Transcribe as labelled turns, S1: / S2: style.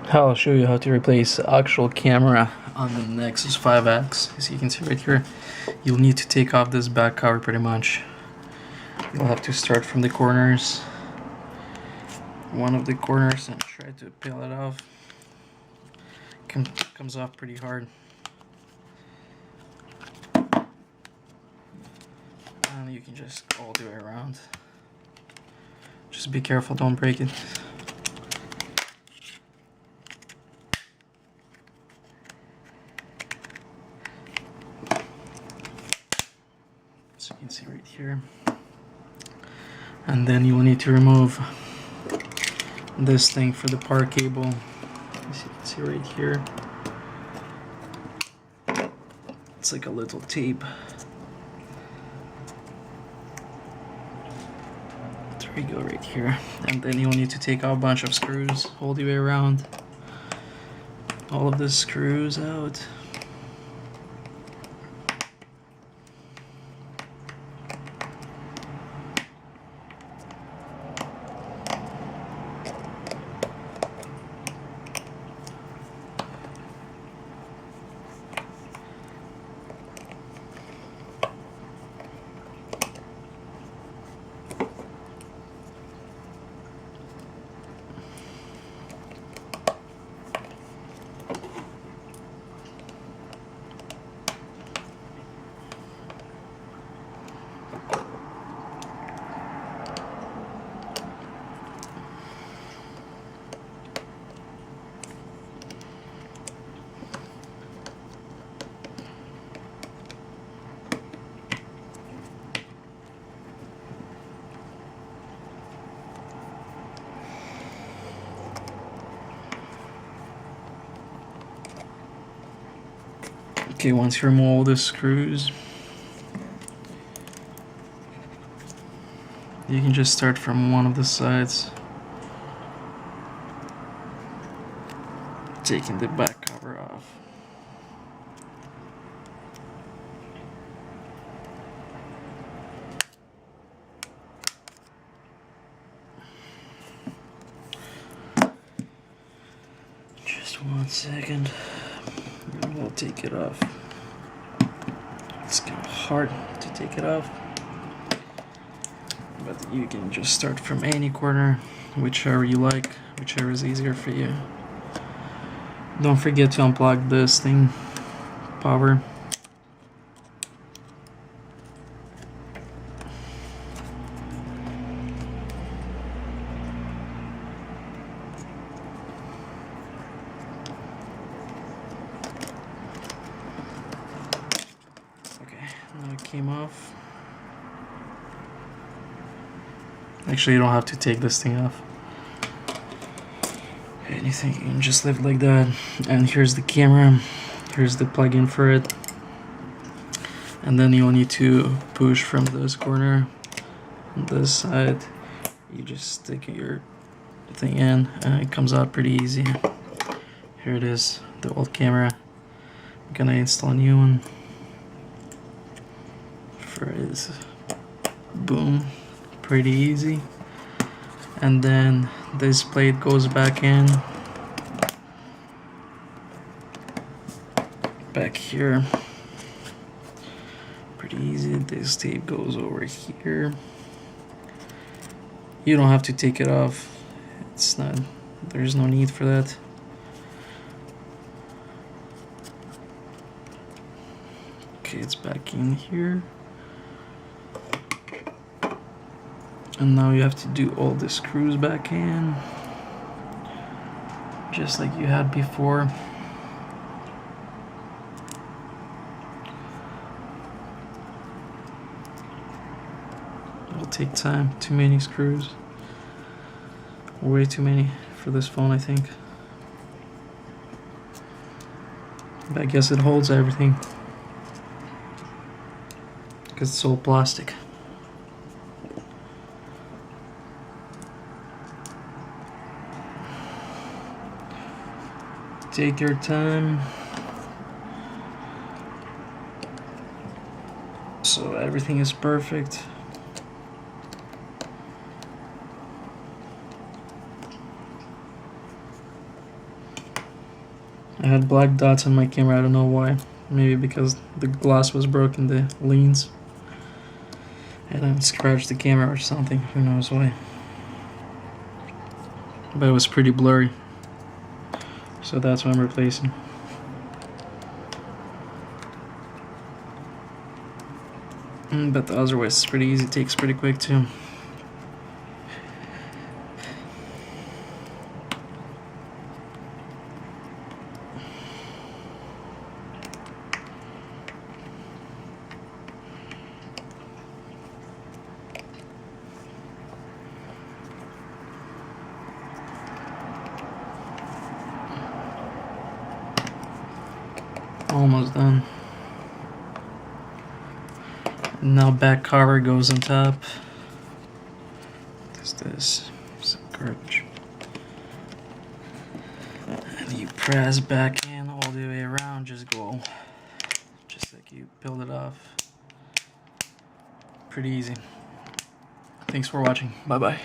S1: I'll show you how to replace actual camera on the Nexus 5X. As you can see right here, you'll need to take off this back cover pretty much. You'll have to start from the corners, one of the corners, and try to peel it off. Comes off pretty hard. And you can just go all the way around. Just be careful, don't break it. So you can see right here. And then you will need to remove this thing for the power cable. As you can see right here. It's like a little tape. There we go right here. And then you'll need to take out a bunch of screws all the way around. All of the screws out. Okay, once you remove all the screws, you can just start from one of the sides, taking the back cover off. Just 1 second, and we'll take it off. It's kind of hard to take it off, but you can just start from any corner, whichever you like, whichever is easier for you. Don't forget to unplug this thing, power. Okay, now it came off. Actually, you don't have to take this thing off. Anything, you can just leave it like that. And here's the camera. Here's the plug-in for it. And then you'll need to push from this corner on this side. You just stick your thing in and it comes out pretty easy. Here it is, the old camera. I'm gonna install a new one. For this, boom, pretty easy. And then this plate goes back in, back here, pretty easy. This tape goes over here. You don't have to take it off, it's not, there's no need for that. Okay, it's back in here. And now you have to do all the screws back in, just like you had before. It'll take time, too many screws. Way too many for this phone, I think. But I guess it holds everything, because it's all plastic. Take your time. So everything is perfect. I had black dots on my camera, I don't know why. Maybe because the glass was broken, the lens. And I scratched the camera or something, who knows why. But it was pretty blurry. So that's what I'm replacing. But the otherwise it's pretty easy, takes pretty quick too. Almost done. Now back cover goes on top. What's this? Some garbage. And you press back in all the way around, just go. Just like you peel it off. Pretty easy. Thanks for watching. Bye bye.